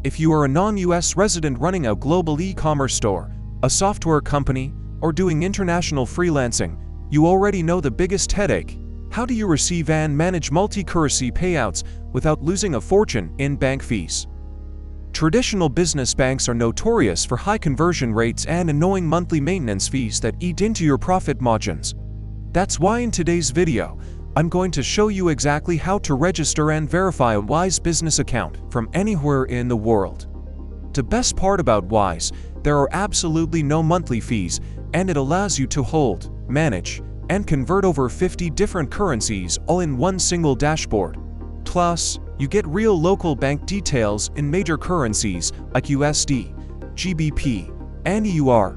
If you are a non-US resident running a global e-commerce store, a software company, or doing international freelancing, you already know the biggest headache. How do you receive and manage multi-currency payouts without losing a fortune in bank fees? Traditional business banks are notorious for high conversion rates and annoying monthly maintenance fees that eat into your profit margins. That's why in today's video, I'm going to show you exactly how to register and verify a Wise business account from anywhere in the world. The best part about Wise, there are absolutely no monthly fees, and it allows you to hold, manage, and convert over 50 different currencies all in one single dashboard. Plus, you get real local bank details in major currencies like USD, GBP, and EUR.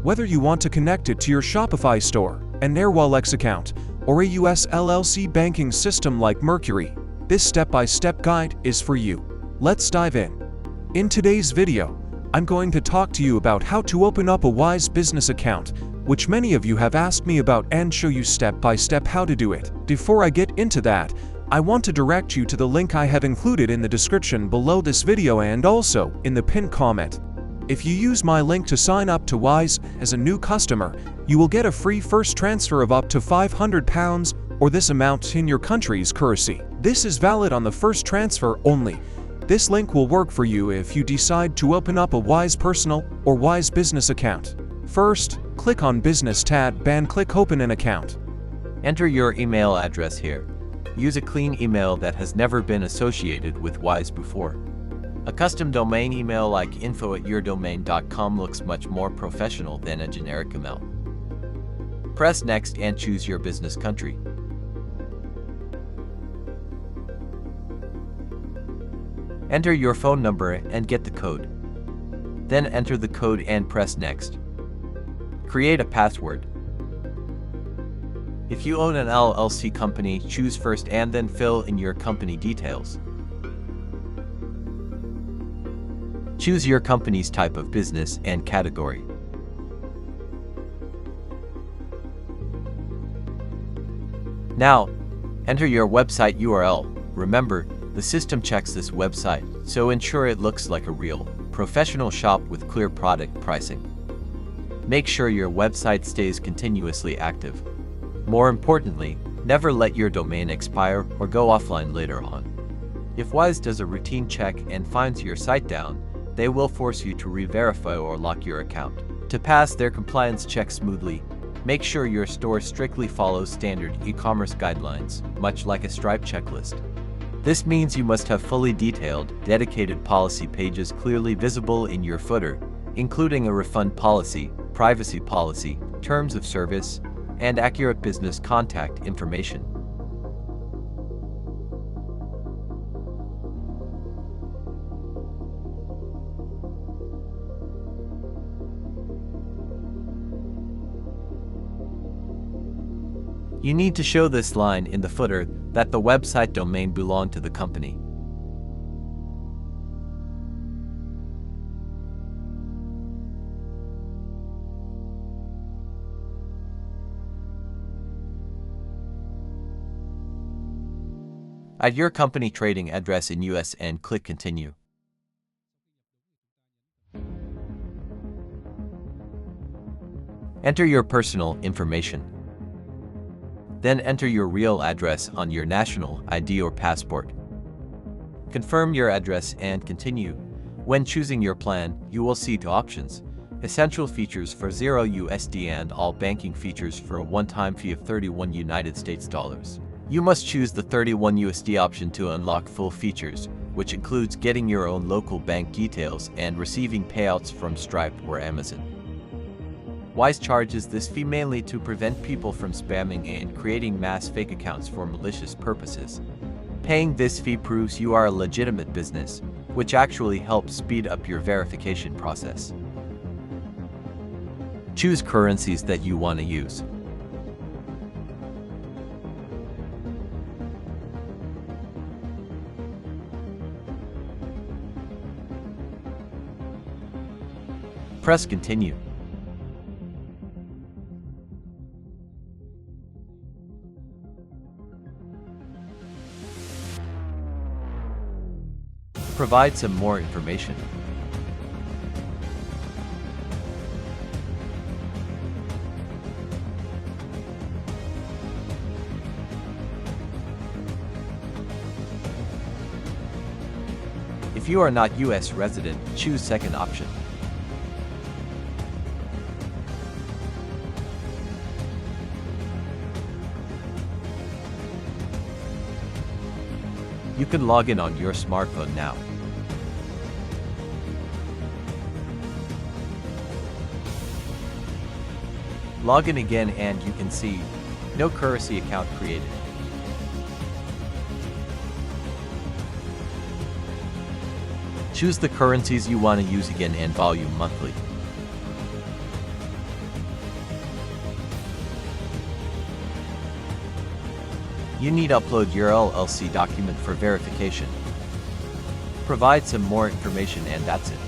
Whether you want to connect it to your Shopify store, an Airwallex account, or a US LLC banking system like Mercury, this step-by-step guide is for you. Let's dive in. In today's video, I'm going to talk to you about how to open up a Wise business account, which many of you have asked me about, and show you step-by-step how to do it. Before I get into that, I want to direct you to the link I have included in the description below this video and also in the pinned comment. If you use my link to sign up to Wise as a new customer, you will get a free first transfer of up to £500 or this amount in your country's currency. This is valid on the first transfer only. This link will work for you if you decide to open up a Wise personal or Wise business account. First, click on Business tab and click Open an account. Enter your email address here. Use a clean email that has never been associated with Wise before. A custom domain email like info@yourdomain.com looks much more professional than a generic email. Press Next and choose your business country. Enter your phone number and get the code. Then enter the code and press Next. Create a password. If you own an LLC company, choose first and then fill in your company details. Choose your company's type of business and category. Now, enter your website URL. Remember, the system checks this website, so ensure it looks like a real, professional shop with clear product pricing. Make sure your website stays continuously active. More importantly, never let your domain expire or go offline later on. If Wise does a routine check and finds your site down, they will force you to re-verify or lock your account. To pass their compliance check smoothly, make sure your store strictly follows standard e-commerce guidelines, much like a Stripe checklist. This means you must have fully detailed, dedicated policy pages clearly visible in your footer, including a refund policy, privacy policy, terms of service, and accurate business contact information. You need to show this line in the footer that the website domain belonged to the company. Add your company trading address in US and click Continue. Enter your personal information. Then enter your real address on your national ID or passport. Confirm your address and continue. When choosing your plan, you will see two options: essential features for $0 and all banking features for a one-time fee of $31 US. You must choose the $31 option to unlock full features, which includes getting your own local bank details and receiving payouts from Stripe or Amazon. Wise charges this fee mainly to prevent people from spamming and creating mass fake accounts for malicious purposes. Paying this fee proves you are a legitimate business, which actually helps speed up your verification process. Choose currencies that you want to use. Press Continue. Provide some more information. If you are not US resident, choose second option. You can log in on your smartphone now. Log in again and you can see no currency account created. Choose the currencies you want to use again and volume monthly. You need to upload your LLC document for verification. Provide some more information and that's it.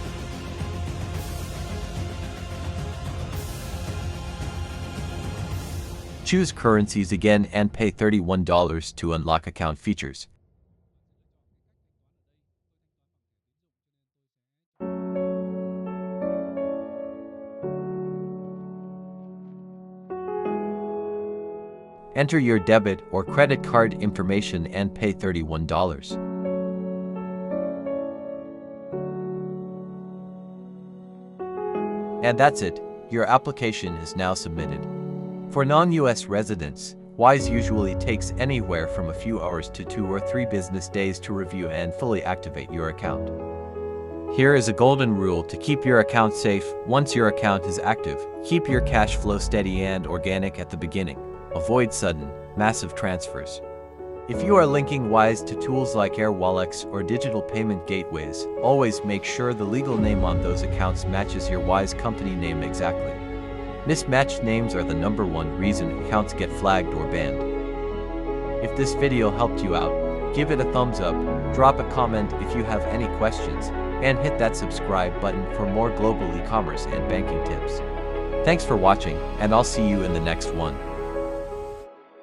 Choose currencies again and pay $31 to unlock account features. Enter your debit or credit card information and pay $31. And that's it, your application is now submitted. For non-US residents, WISE usually takes anywhere from a few hours to 2 or 3 business days to review and fully activate your account. Here is a golden rule to keep your account safe. Once your account is active, keep your cash flow steady and organic at the beginning. Avoid sudden, massive transfers. If you are linking WISE to tools like Air Wallets or digital payment gateways, always make sure the legal name on those accounts matches your WISE company name exactly. Mismatched names are the #1 reason accounts get flagged or banned. If this video helped you out, give it a thumbs up, drop a comment if you have any questions, and hit that subscribe button for more global e-commerce and banking tips. Thanks for watching, and I'll see you in the next one.